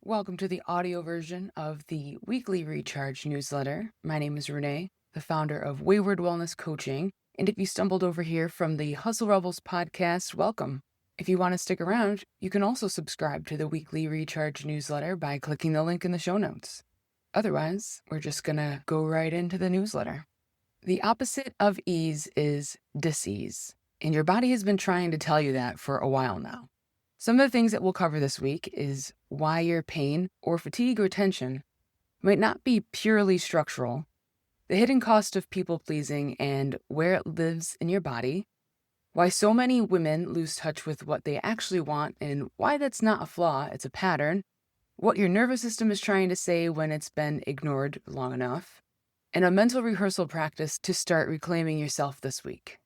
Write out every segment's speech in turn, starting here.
Welcome to the audio version of the weekly Recharge newsletter. My name is Renae, the founder of Wayward Wellness Coaching. And if you stumbled over here from the Hustle Rebels podcast, welcome. If you want to stick around, you can also subscribe to the weekly Recharge newsletter by clicking the link in the show notes. Otherwise, we're just going to go right into the newsletter. The opposite of ease is dis-ease, and your body has been trying to tell you that for a while now. Some of the things that we'll cover this week is why your pain or fatigue or tension might not be purely structural, the hidden cost of people-pleasing and where it lives in your body, why so many women lose touch with what they actually want and why that's not a flaw, it's a pattern, what your nervous system is trying to say when it's been ignored long enough, and a mental rehearsal practice to start reclaiming yourself this week.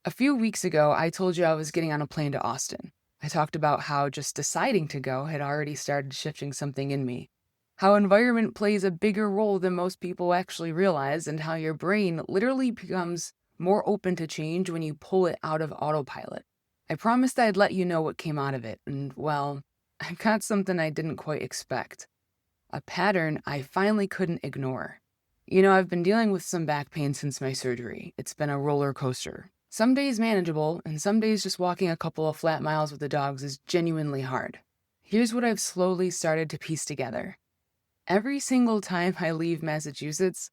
A few weeks ago, I told you I was getting on a plane to Austin. I talked about how just deciding to go had already started shifting something in me, how environment plays a bigger role than most people actually realize, and how your brain literally becomes more open to change when you pull it out of autopilot. I promised I'd let you know what came out of it, and well, I've got something I didn't quite expect. A pattern I finally couldn't ignore. I've been dealing with some back pain since my surgery. It's been a roller coaster. Some days manageable, and some days just walking a couple of flat miles with the dogs is genuinely hard. Here's what I've slowly started to piece together. Every single time I leave Massachusetts,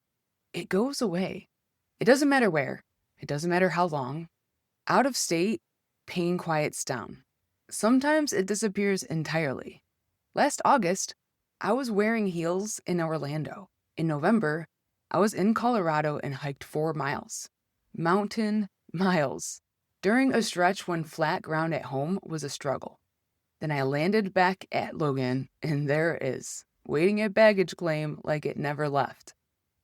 it goes away. It doesn't matter where. It doesn't matter how long. Out of state, pain quiets down. Sometimes it disappears entirely. Last August, I was wearing heels in Orlando. In November, I was in Colorado and hiked 4 miles. Mountain miles. During a stretch when flat ground at home was a struggle. Then I landed back at Logan, and there it is, waiting at baggage claim like it never left.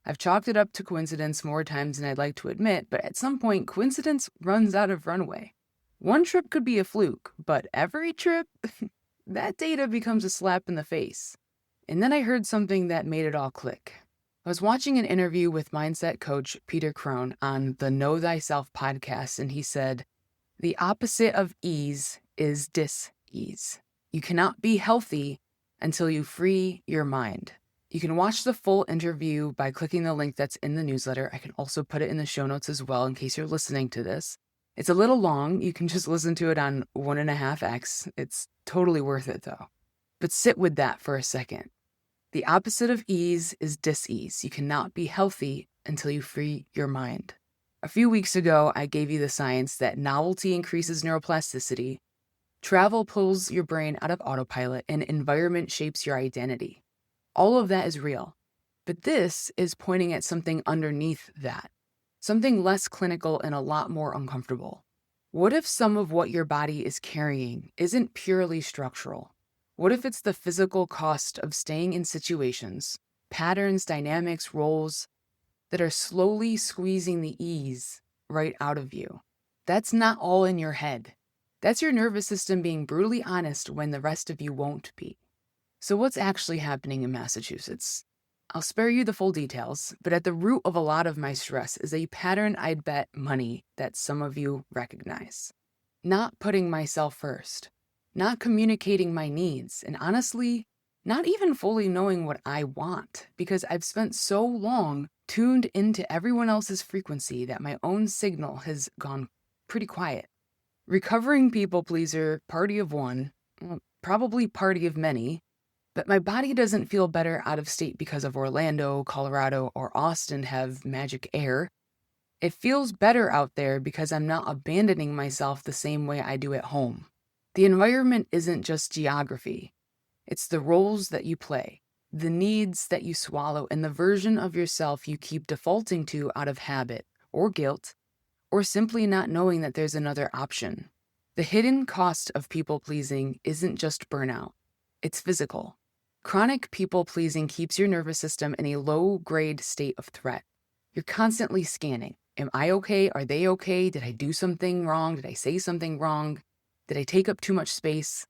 I've chalked it up to coincidence more times than I'd like to admit, but at some point, coincidence runs out of runway. One trip could be a fluke, but every trip, that data becomes a slap in the face. And then I heard something that made it all click. I was watching an interview with mindset coach Peter Crone on the Know Thyself podcast, and he said, the opposite of ease is dis-ease. You cannot be healthy until you free your mind. You can watch the full interview by clicking the link that's in the newsletter. I can also put it in the show notes as well in case you're listening to this. It's a little long. You can just listen to it on 1.5x. It's totally worth it though. But sit with that for a second. The opposite of ease is dis-ease. You cannot be healthy until you free your mind. A few weeks ago, I gave you the science that novelty increases neuroplasticity, travel pulls your brain out of autopilot, and environment shapes your identity. All of that is real. But this is pointing at something underneath that, something less clinical and a lot more uncomfortable. What if some of what your body is carrying isn't purely structural? What if it's the physical cost of staying in situations, patterns, dynamics, roles that are slowly squeezing the ease right out of you? That's not all in your head. That's your nervous system being brutally honest when the rest of you won't be. So what's actually happening in Massachusetts? I'll spare you the full details, but at the root of a lot of my stress is a pattern I'd bet money that some of you recognize. Not putting myself first. Not communicating my needs, and honestly, not even fully knowing what I want, because I've spent so long tuned into everyone else's frequency that my own signal has gone pretty quiet. Recovering people pleaser, party of one, probably party of many, but my body doesn't feel better out of state because of Orlando, Colorado, or Austin have magic air. It feels better out there because I'm not abandoning myself the same way I do at home. The environment isn't just geography. It's the roles that you play, the needs that you swallow, and the version of yourself you keep defaulting to out of habit or guilt, or simply not knowing that there's another option. The hidden cost of people-pleasing isn't just burnout. It's physical. Chronic people-pleasing keeps your nervous system in a low-grade state of threat. You're constantly scanning. Am I okay? Are they okay? Did I do something wrong? Did I say something wrong? Did I take up too much space?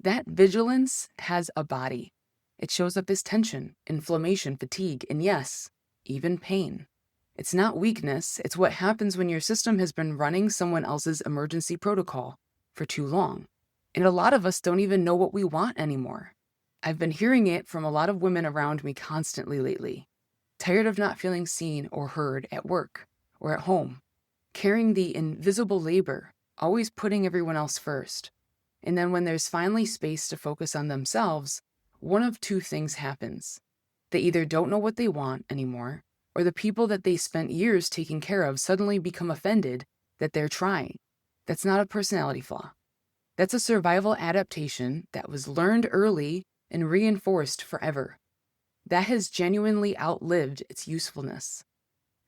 That vigilance has a body. It shows up as tension, inflammation, fatigue, and yes, even pain. It's not weakness. It's what happens when your system has been running someone else's emergency protocol for too long. And a lot of us don't even know what we want anymore. I've been hearing it from a lot of women around me constantly lately. Tired of not feeling seen or heard at work or at home, carrying the invisible labor, always putting everyone else first. And then when there's finally space to focus on themselves, one of two things happens. They either don't know what they want anymore, or the people that they spent years taking care of suddenly become offended that they're trying. That's not a personality flaw. That's a survival adaptation that was learned early and reinforced forever. That has genuinely outlived its usefulness.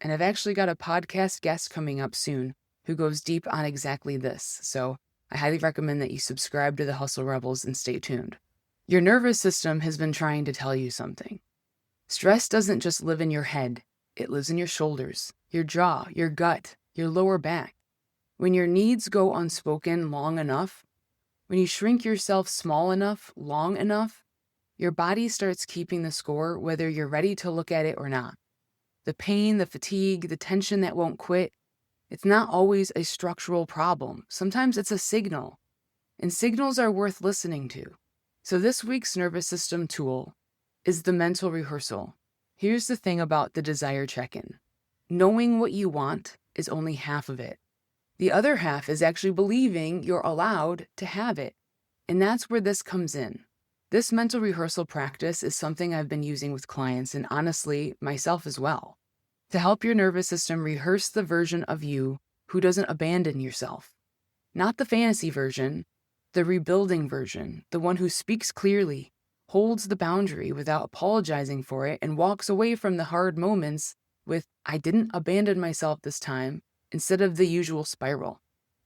And I've actually got a podcast guest coming up soon who goes deep on exactly this, so I highly recommend that you subscribe to the Hustle Rebels and stay tuned. Your nervous system has been trying to tell you something. Stress doesn't just live in your head, it lives in your shoulders, your jaw, your gut, your lower back. When your needs go unspoken long enough, when you shrink yourself small enough, long enough, your body starts keeping the score whether you're ready to look at it or not. The pain, the fatigue, the tension that won't quit, it's not always a structural problem. Sometimes it's a signal, and signals are worth listening to. So this week's nervous system tool is the mental rehearsal. Here's the thing about the desire check-in. Knowing what you want is only half of it. The other half is actually believing you're allowed to have it. And that's where this comes in. This mental rehearsal practice is something I've been using with clients and honestly, myself as well, to help your nervous system rehearse the version of you who doesn't abandon yourself. Not the fantasy version, the rebuilding version, the one who speaks clearly, holds the boundary without apologizing for it, and walks away from the hard moments with, I didn't abandon myself this time, instead of the usual spiral.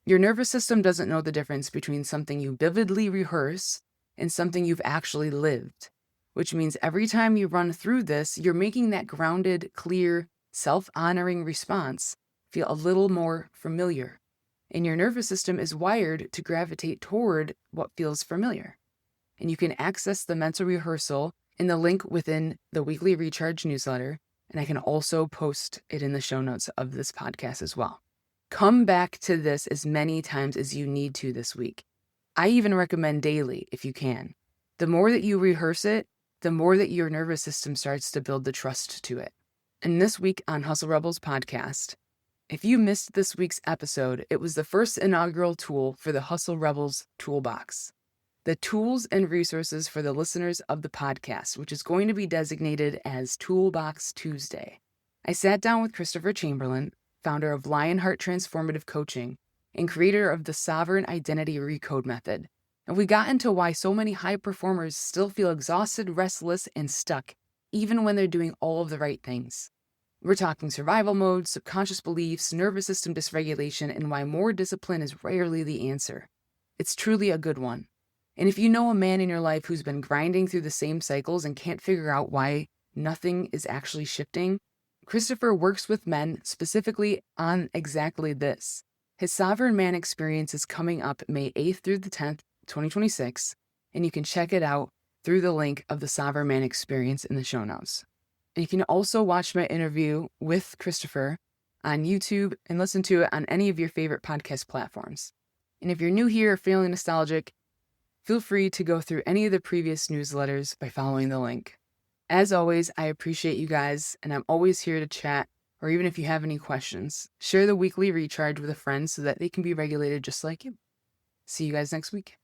Your nervous system doesn't know the difference between something you vividly rehearse and something you've actually lived, which means every time you run through this, you're making that grounded, clear, self-honoring response feel a little more familiar. And your nervous system is wired to gravitate toward what feels familiar. And you can access the mental rehearsal in the link within the weekly recharge newsletter, and I can also post it in the show notes of this podcast as well. Come back to this as many times as you need to this week. I even recommend daily if you can. The more that you rehearse it, the more that your nervous system starts to build the trust to it. And this week on Hustle Rebels podcast, if you missed this week's episode, it was the first inaugural tool for the Hustle Rebels Toolbox. The tools and resources for the listeners of the podcast, which is going to be designated as Toolbox Tuesday. I sat down with Christopher Chamberlain, founder of Lionheart Transformative Coaching and creator of the Sovereign Identity Recode Method, and we got into why so many high performers still feel exhausted, restless, and stuck, even when they're doing all of the right things. We're talking survival mode, subconscious beliefs, nervous system dysregulation, and why more discipline is rarely the answer. It's truly a good one. And if you know a man in your life who's been grinding through the same cycles and can't figure out why nothing is actually shifting, Christopher works with men specifically on exactly this. His Sovereign Man experience is coming up May 8th through the 10th, 2026, and you can check it out through the link of the Sovereign Man experience in the show notes. And you can also watch my interview with Christopher on YouTube and listen to it on any of your favorite podcast platforms. And if you're new here or feeling nostalgic, feel free to go through any of the previous newsletters by following the link. As always, I appreciate you guys, and I'm always here to chat, or even if you have any questions, share the weekly recharge with a friend so that they can be regulated just like you. See you guys next week.